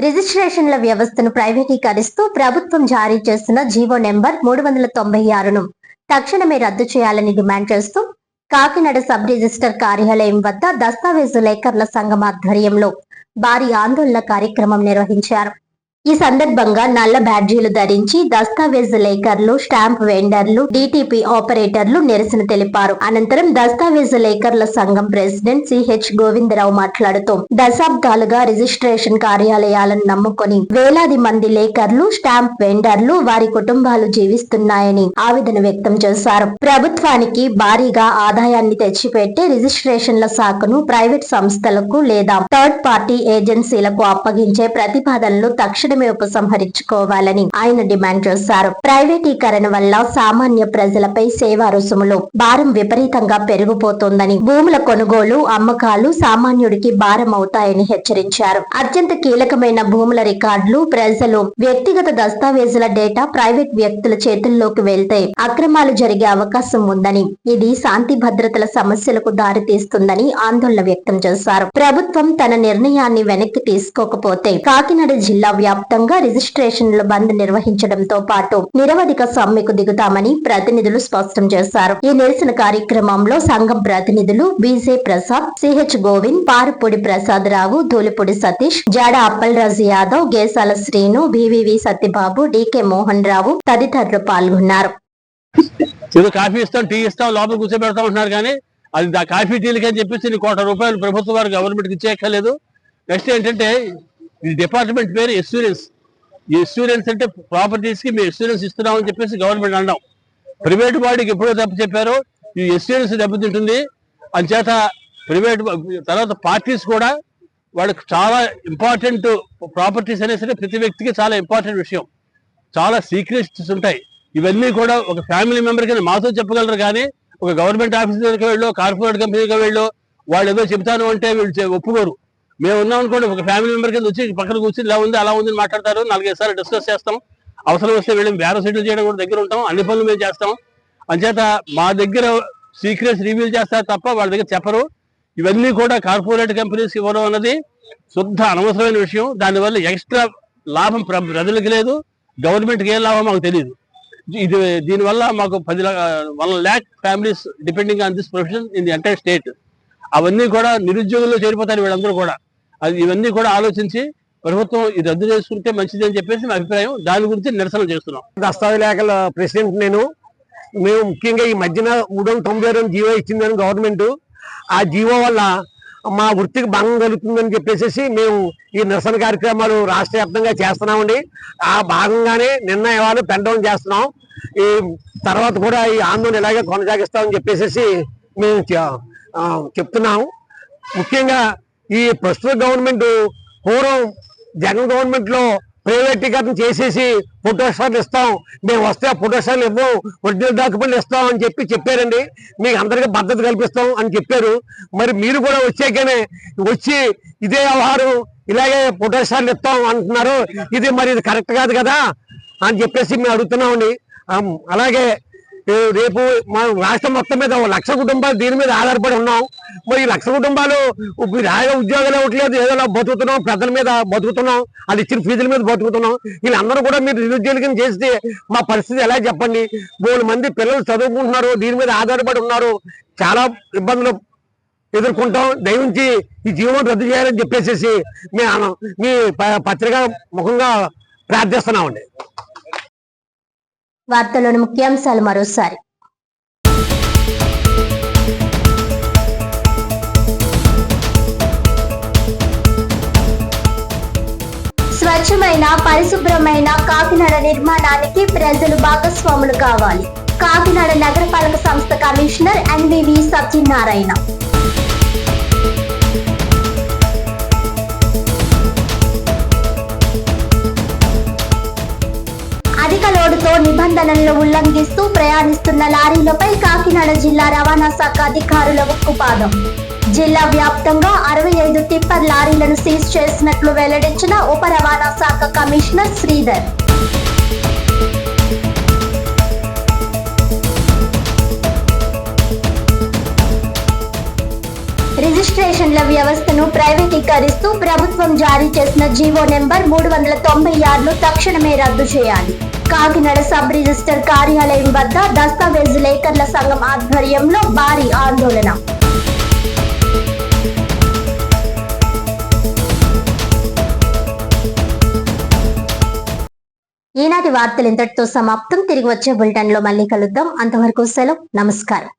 రిజిస్ట్రేషన్ల వ్యవస్థను ప్రైవేటీకరిస్తూ ప్రభుత్వం జారీ చేస్తున్న జీవో నెంబర్ 396ను తక్షణమే రద్దు చేయాలని డిమాండ్ చేస్తూ కాకినాడ సబ్ రిజిస్టర్ కార్యాలయం వద్ద దస్తావేజు లేఖర్ల సంఘం ఆధ్వర్యంలో భారీ ఆందోళన కార్యక్రమం నిర్వహించారు. ఈ సందర్భంగా నల్ల బ్యాడ్జీలు ధరించి దస్తావేజు లేఖర్లు, స్టాంప్ వెండర్లు, డిటిపి ఆపరేటర్లు నిరసన తెలిపారు. అనంతరం దస్తావేజు లేఖర్ల సంఘం ప్రెసిడెంట్ సిహెచ్ గోవిందరావు మాట్లాడుతూ దశాబ్దాలుగా రిజిస్ట్రేషన్ కార్యాలయాలను నమ్ముకొని వేలాది మంది లేఖర్లు, స్టాంప్ వెండర్లు, వారి కుటుంబాలు జీవిస్తున్నాయని ఆవేదన వ్యక్తం చేశారు. ప్రభుత్వానికి భారీగా ఆదాయాన్ని తెచ్చిపెట్టే రిజిస్ట్రేషన్ల శాఖను ప్రైవేట్ సంస్థలకు లేదా థర్డ్ పార్టీ ఏజెన్సీలకు అప్పగించే ప్రతిపాదనలు తక్షణమే ఉపసంహరించుకోవాలని ఆయన డిమాండ్ చేశారు. ప్రైవేటీకరణ వల్ల సామాన్య ప్రజలపై సేవా రుసుములు భారం విపరీతంగా పెరిగిపోతోందని, భూముల కొనుగోలు, అమ్మకాలు సామాన్యుడికి భారం అవుతాయని హెచ్చరించారు. అత్యంత కీలకమైన భూముల రికార్డులు, ప్రజలు వ్యక్తిగత దస్తావేజుల డేటా ప్రైవేట్ వ్యక్తుల చేతుల్లోకి వెళ్తే అక్రమాలు జరిగే అవకాశం ఉందని, ఇది శాంతి భద్రతల సమస్యలకు దారితీస్తుందని ఆందోళన వ్యక్తం చేశారు. ప్రభుత్వం తన నిర్ణయాన్ని వెనక్కి తీసుకోకపోతే కాకినాడ జిల్లా వ్యాప్తంగా రిజిస్ట్రేషన్ల బంద్ నిర్వహించడంతో పాటు నిరవధిక సమ్మెకు దిగుతామని ప్రతినిధులు స్పష్టం చేశారు. ఈ నిరసన కార్యక్రమంలో సంఘం ప్రతినిధులు బీజే ప్రసాద్, సిహెచ్ గోవింద్, పారుపూడి ప్రసాద్ రావు, ధూళిపూడి సతీష్, జాడ అప్పలరాజు యాదవ్, గేసాల శ్రీను, బివివి సత్యబాబు, డికే మోహన్ రావు తదితరులు పాల్గొన్నారు. కాఫీ ఇస్తాం, టీ ఇస్తాం, లోపల కూర్చోబెడతాం అంటున్నారు కానీ అది కాఫీ టీలకి అని చెప్పేసి ₹1,00,00,000 ప్రభుత్వం వారు గవర్నమెంట్కి ఇచ్చేయక్కర్లేదు. నెక్స్ట్ ఏంటంటే ఈ డిపార్ట్మెంట్ పేరు ఎస్యూరెన్స్. ఈ ఎస్యూరెన్స్ అంటే ప్రాపర్టీస్ కి మేము ఎస్యూరెన్స్ ఇస్తున్నామని చెప్పేసి గవర్నమెంట్ అన్నాం. ప్రైవేట్ బాడీకి ఎప్పుడో దెబ్బ చెప్పారో ఈ ఎస్యూరెన్స్ దెబ్బతింటుంది. అంచేత ప్రైవేట్ తర్వాత పార్టీస్ కూడా వాళ్ళకి చాలా ఇంపార్టెంట్ ప్రాపర్టీస్ అనేసరి ప్రతి వ్యక్తికి చాలా ఇంపార్టెంట్ విషయం. చాలా సీక్రెట్స్ ఉంటాయి. ఇవన్నీ కూడా ఒక ఫ్యామిలీ మెంబర్ కింద మాతో చెప్పగలరు కానీ ఒక గవర్నమెంట్ ఆఫీస్ దగ్గరికి వెళ్ళో, కార్పొరేట్ కంపెనీకి వెళ్ళో వాళ్ళు ఏదో చెప్తాను అంటే వీళ్ళు ఒప్పుకోరు. మేము ఉన్నాం అనుకోండి, ఒక ఫ్యామిలీ మెంబర్ కింద వచ్చి పక్కన కూర్చొని ఇలా ఉంది అలా ఉంది మాట్లాడతారు. 4-5 సార్లు డిస్కస్ చేస్తాం. అవసరం వస్తే వెళ్ళి బేరం సెటిల్ చేయడం కూడా దగ్గర ఉంటాం. అన్ని పనులు మేము చేస్తాం. అంచేత మా దగ్గర సీక్రెట్స్ రివీల్ చేస్తారు తప్ప వాళ్ళ దగ్గర చెప్పరు. ఇవన్నీ కూడా కార్పొరేట్ కంపెనీస్ ఇవ్వడం అన్నది శుద్ధ అనవసరమైన విషయం. దానివల్ల ఎక్స్ట్రా లాభం ప్రజలకు లేదు, గవర్నమెంట్కి ఏం లాభం మాకు తెలియదు. దీనివల్ల మాకు 1 lakh families depending on this profession in the entire state. అవన్నీ కూడా నిరుద్యోగుల్లో చేరిపోతారు వీళ్ళందరూ కూడా. ఇవన్నీ కూడా ఆలోచించి ప్రభుత్వం ఇది రద్దు చేసుకుంటే మంచిది అని చెప్పేసి మా అభిప్రాయం. దాని గురించి నిరసన చేస్తున్నాం. దస్తావేజు లేఖల ప్రెసిడెంట్ మేము ముఖ్యంగా ఈ మధ్యన 392 జీవో ఇచ్చిందని గవర్నమెంట్, ఆ జీవో వల్ల మా వృత్తికి భంగం కలుగుతుందని చెప్పేసి మేము ఈ నిరసన కార్యక్రమాలు రాష్ట్ర వ్యాప్తంగా చేస్తున్నామండి. ఆ భాగంగానే నిన్న ఇవాళ పెండౌన్ చేస్తున్నాం. ఈ తర్వాత కూడా ఈ ఆందోళన ఇలాగే కొనసాగిస్తామని చెప్పేసి మేము చెప్తున్నాము. ముఖ్యంగా ఈ ప్రస్తుత గవర్నమెంట్ పూర్వం జగన్ గవర్నమెంట్ లో ప్రైవేటీకరణ చేసేసి ఫోటోస్టార్లు ఇస్తాం, మేము వస్తే ఆ ఫోటోస్టార్లు ఇవ్వం, ఒరిజినల్ డాక్యుమెంట్లు ఇస్తాం అని చెప్పారండి. మీకు అందరికీ భద్రత కల్పిస్తాం అని చెప్పారు. మరి మీరు కూడా వచ్చాకనే వచ్చి ఇదే వ్యవహారం ఇలాగే ఫోటోస్టార్లు ఇస్తాం అంటున్నారు. ఇది మరి ఇది కరెక్ట్ కాదు కదా అని చెప్పేసి మేము అడుగుతున్నామండి. అలాగే రేపు మా రాష్ట్రం మొత్తం మీద 1,00,000 కుటుంబాలు దీని మీద ఆధారపడి ఉన్నాం. మరి 1,00,000 కుటుంబాలు రాగా ఉద్యోగాలు ఇవ్వట్లేదు, ఏదో బతుకుతున్నాం, పెద్దల మీద బతుకుతున్నాం, అది ఇచ్చిన ఫీజుల మీద బతుకుతున్నాం. వీళ్ళందరూ కూడా మీరు నిరుద్యోగం చేస్తే మా పరిస్థితి ఎలా చెప్పండి? 3 మంది పిల్లలు చదువుకుంటున్నారు, దీని మీద ఆధారపడి ఉన్నారు, చాలా ఇబ్బందులు ఎదుర్కొంటాం. దయవుంచి ఈ జీవనం రద్దు చేయాలని చెప్పేసి మేము మీ పత్రికా ముఖంగా ప్రార్థిస్తున్నామండి. వార్తలోని ముఖ్యాంశాలు మరోసారి. స్వచ్ఛమైన, పరిశుభ్రమైన కాకినాడ నిర్మాణానికి ప్రజలు భాగస్వాములు కావాలి. కాకినాడ నగరపాలక సంస్థ కమిషనర్ ఎన్వివి సత్యనారాయణ. అధిక లోడుతో నిబంధనలను ఉల్లంఘిస్తూ ప్రయాణిస్తున్న లారీలపై కాకినాడ జిల్లా రవాణా శాఖ అధికారుల ఉక్కుపాదం. జిల్లా వ్యాప్తంగా 65 టిప్పర్ లారీలను సీజ్ చేసినట్లు వెల్లడించిన ఉప రవాణా శాఖ కమిషనర్ శ్రీధర్. రిజిస్ట్రేషన్ల వ్యవస్థను ప్రైవేటీకరిస్తూ ప్రభుత్వం జారీ చేసిన జీవో నెంబర్ 396ను తక్షణమే రద్దు చేయాలి. కాకినాడ సబ్ రిజిస్టర్ కార్యాలయం వద్ద దస్తావేజు లేఖర్ల సంఘం ఆధ్వర్యంలో భారీ ఆందోళన. ఈనాటి వార్తలు ఇంతటితో సమాప్తం. తిరిగి వచ్చే బులెటిన్ లో మళ్ళీ కలుద్దాం. అంతవరకు సెలవు. నమస్కారం.